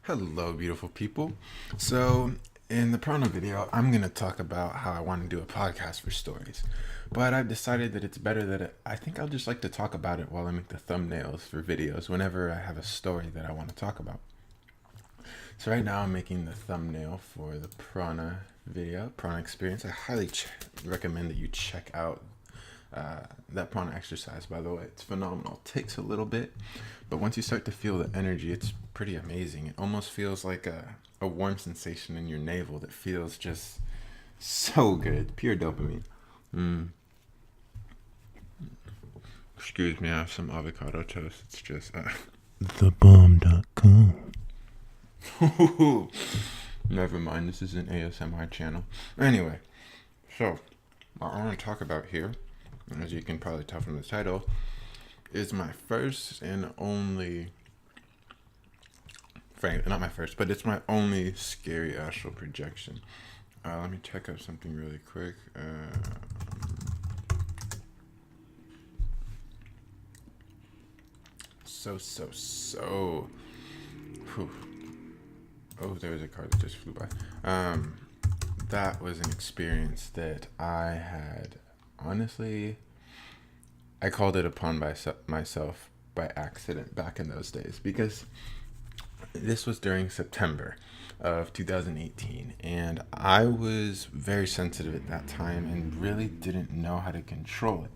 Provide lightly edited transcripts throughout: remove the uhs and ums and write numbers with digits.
Hello, beautiful people. So, in the Prana video, I'm going to talk about how I want to do a podcast for stories. But I've decided that it's better that I think I'll just like to talk about it while I make the thumbnails for videos whenever I have a story that I want to talk about. So, right now, I'm making the thumbnail for the Prana video, Prana experience. I highly recommend that you check out that prana exercise. By the way, it's phenomenal. It takes a little bit, but once you start to feel the energy, it's pretty amazing. It almost feels like a warm sensation in your navel that feels just so good. Pure dopamine. Excuse me, I have some avocado toast. It's just thebomb.com. Never mind, this is an ASMR channel. Anyway, so what I want to talk about here, as you can probably tell from the title, is my first and only, not my first, but it's my only scary astral projection. Let me check out something really quick. Whew. Oh, there was a car that just flew by. That was an experience that I had. Honestly, I called it upon myself by accident back in those days, because this was during September of 2018, and I was very sensitive at that time and really didn't know how to control it.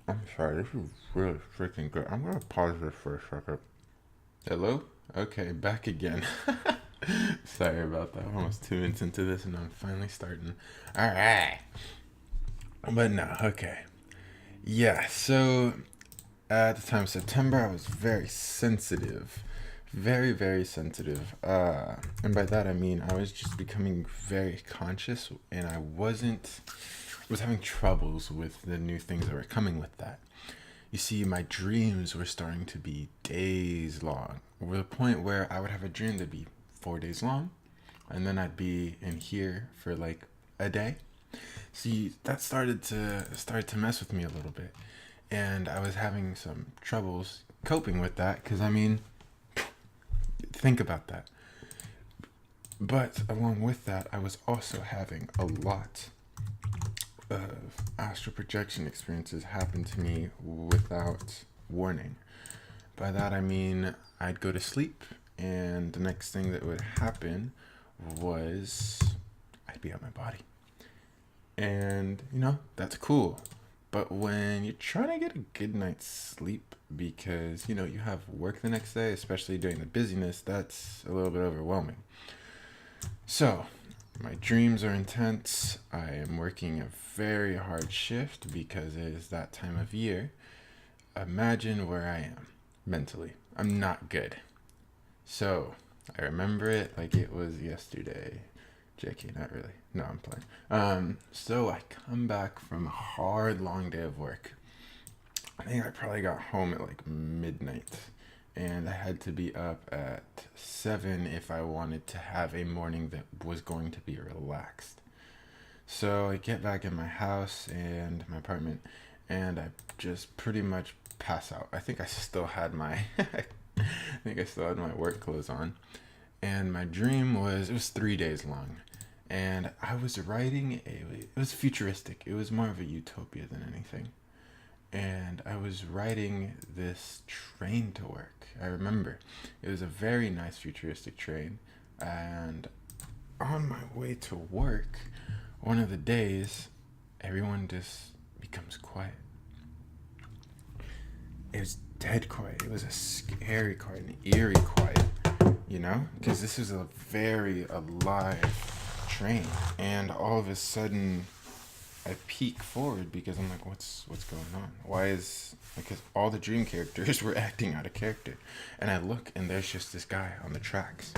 I'm sorry, this is really freaking good. I'm gonna pause this for a second. Hello? Okay, back again. Sorry about that. I'm almost 2 minutes into this and I'm finally starting. Alright. But no, okay. Yeah, so at the time of September, I was very sensitive. Very, very sensitive. And by that I mean I was just becoming very conscious, and I was having troubles with the new things that were coming with that. You see, my dreams were starting to be days long, over the point where I would have a dream that'd be 4 days long, and then I'd be in here for like a day. See, that started to mess with me a little bit, and I was having some troubles coping with that, because I mean, think about that. But along with that, I was also having a lot of astral projection experiences happen to me without warning. By that I mean I'd go to sleep, and the next thing that would happen was I'd be out my body. And that's cool. But when you're trying to get a good night's sleep because you have work the next day, especially during the busyness, that's a little bit overwhelming. So my dreams are intense. I am working a very hard shift because it is that time of year. Imagine where I am mentally. I'm not good. So I remember it like it was yesterday. JK, not really. No, I'm playing. So I come back from a hard, long day of work. I think I probably got home at like midnight, and I had to be up at 7 if I wanted to have a morning that was going to be relaxed. So I get back in my house and my apartment, and I just pretty much pass out. I think I still had my work clothes on, and my dream was, it was 3 days long, and I was writing it was futuristic. It was more of a utopia than anything. And I was riding this train to work. I remember it was a very nice futuristic train, and on my way to work, one of the days, everyone just becomes quiet. It was dead quiet. It was a scary quiet, an eerie quiet, because this is a very alive train. And all of a sudden, I peek forward because I'm like, what's going on? Because all the dream characters were acting out of character. And I look, and there's just this guy on the tracks.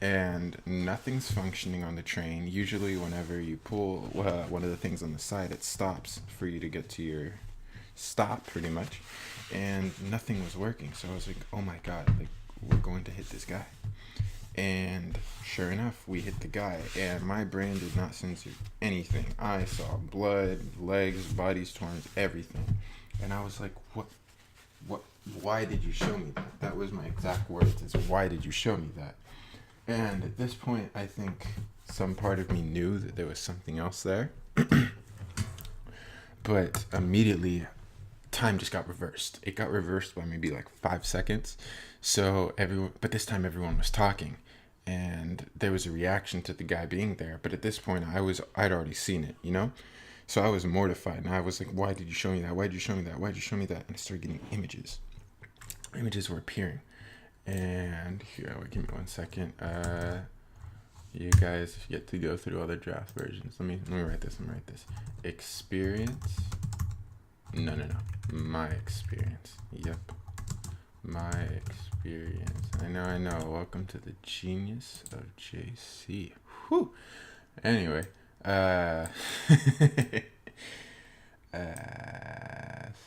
And nothing's functioning on the train. Usually whenever you pull one of the things on the side, it stops for you to get to your stop, pretty much. And nothing was working. So I was like, oh my God, like, we're going to hit this guy. And sure enough, we hit the guy, and my brain did not censor anything. I saw blood, legs, bodies torn, everything. And I was like, why did you show me that? That was my exact words, is why did you show me that? And at this point, I think some part of me knew that there was something else there. But immediately, time just got reversed. It got reversed by maybe like 5 seconds. So but this time everyone was talking, and there was a reaction to the guy being there. But at this point, I'd already seen it, you know. So I was mortified, and I was like, "Why did you show me that? Why did you show me that? Why did you show me that?" And I started getting images. Images were appearing, and here, give me 1 second. You guys get to go through all the draft versions. Let me write this. Experience. No. My experience. Yep. My experience. I know. Welcome to the genius of JC. Whew. Anyway.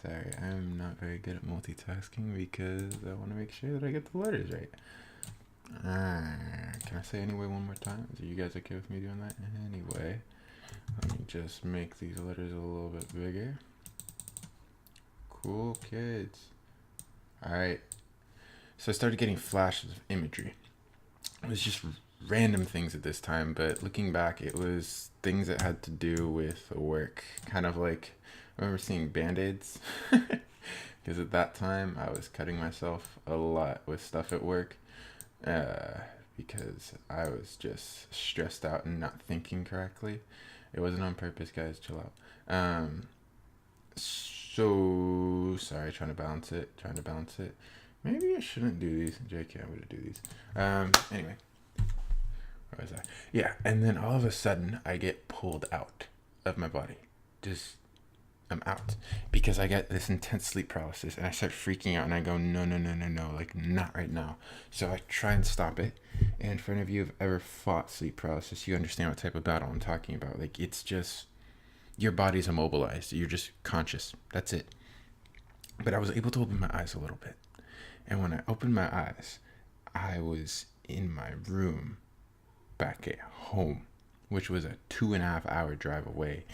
Sorry, I'm not very good at multitasking because I want to make sure that I get the letters right. Can I say anyway one more time? Are you guys okay with me doing that? Anyway, let me just make these letters a little bit bigger. Cool kids. Alright. So I started getting flashes of imagery. It was just random things at this time, but looking back, it was things that had to do with work. Kind of like, I remember seeing Band-Aids. Because at that time, I was cutting myself a lot with stuff at work. Because I was just stressed out and not thinking correctly. It wasn't on purpose, guys. Chill out. So sorry, trying to balance it. Maybe I shouldn't do these. JK, I'm gonna do these. Anyway, where was I? Yeah, and then all of a sudden, I get pulled out of my body. I'm out because I get this intense sleep paralysis, and I start freaking out, and I go, no, like not right now. So I try and stop it. And for any of you who've ever fought sleep paralysis, you understand what type of battle I'm talking about. Like, it's just, your body's immobilized. You're just conscious. That's it. But I was able to open my eyes a little bit. And when I opened my eyes, I was in my room back at home, which was a 2.5 hour drive away.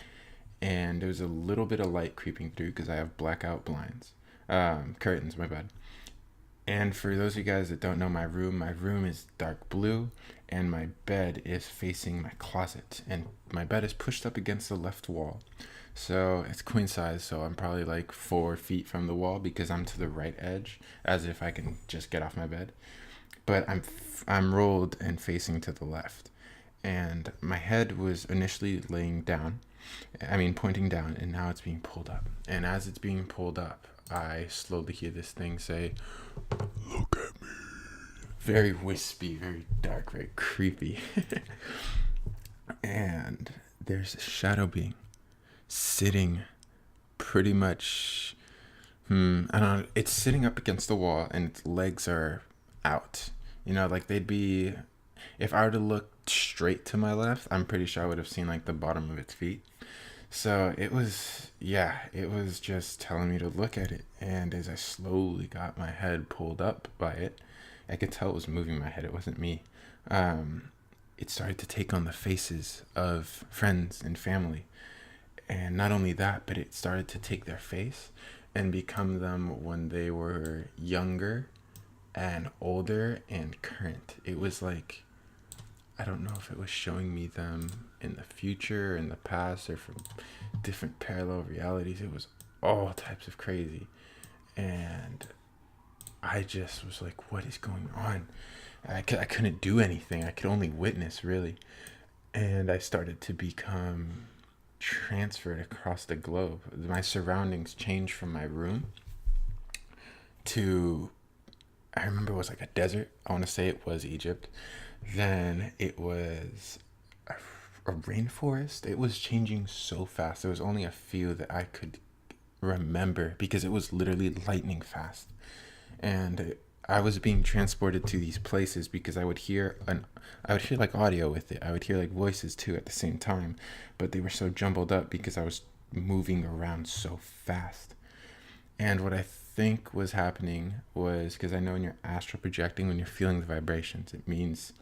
And there was a little bit of light creeping through because I have blackout blinds. Curtains, my bad. And for those of you guys that don't know my room is dark blue, and my bed is facing my closet. And my bed is pushed up against the left wall. So it's queen size, so I'm probably like 4 feet from the wall because I'm to the right edge, as if I can just get off my bed. But I'm rolled and facing to the left. And my head was initially pointing down, and now it's being pulled up. And as it's being pulled up, I slowly hear this thing say, "Look at me." Very wispy, very dark, very creepy. And there's a shadow being sitting pretty much, I don't know, it's sitting up against the wall, and its legs are out. You know, like they'd be, if I were to look straight to my left, I'm pretty sure I would have seen like the bottom of its feet. So it was just telling me to look at it. And as I slowly got my head pulled up by it, I could tell it was moving my head. It wasn't me. It started to take on the faces of friends and family. And not only that, but it started to take their face and become them when they were younger and older and current. It was like, I don't know if it was showing me them in the future, in the past, or from different parallel realities. It was all types of crazy. And I just was like, what is going on? I couldn't do anything. I could only witness, really. And I started to become transferred across the globe. My surroundings changed from my room to, I remember it was like a desert. I want to say it was Egypt. Then it was a rainforest. It was changing so fast. There was only a few that I could remember because it was literally lightning fast. And I was being transported to these places because I would hear like audio with it. I would hear like voices too at the same time, but they were so jumbled up because I was moving around so fast. And what I think was happening was, because I know when you're astral projecting, when you're feeling the vibrations, it means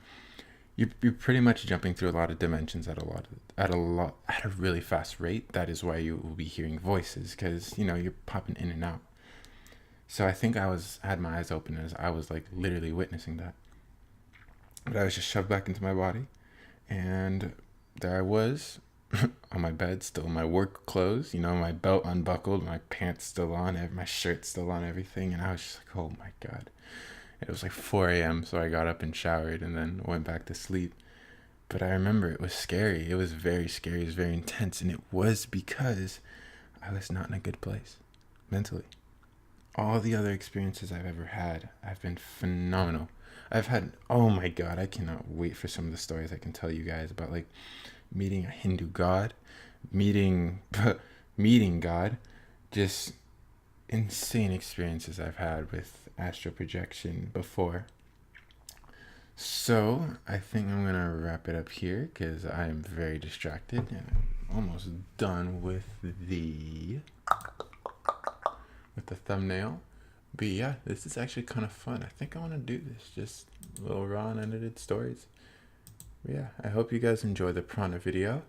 you're pretty much jumping through a lot of dimensions at a really fast rate. That is why you will be hearing voices, because you're popping in and out. So I think I had my eyes open as I was like literally witnessing that. But I was just shoved back into my body, and there I was on my bed, still in my work clothes, my belt unbuckled, my pants still on, my shirt still on, everything. And I was just like, oh my God. It was like 4 a.m., so I got up and showered and then went back to sleep. But I remember it was scary. It was very scary. It was very intense. And it was because I was not in a good place mentally. All the other experiences I've ever had have been phenomenal. I've had, oh my God, I cannot wait for some of the stories I can tell you guys about, like meeting a Hindu god, meeting meeting God, just insane experiences I've had with astral projection before. So I think I'm gonna wrap it up here because I am very distracted and I'm almost done with the thumbnail. But yeah, this is actually kind of fun. I think I want to do this, just little raw and unedited stories. But yeah, I hope you guys enjoy the prana video.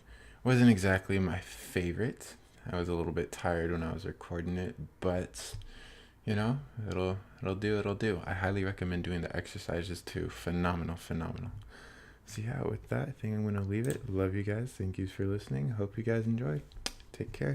Wasn't exactly my favorite. I was a little bit tired when I was recording it, but it'll do. I highly recommend doing the exercises too. Phenomenal. So yeah, with that, I think I'm gonna leave it. Love you guys. Thank you for listening. Hope you guys enjoyed. Take care.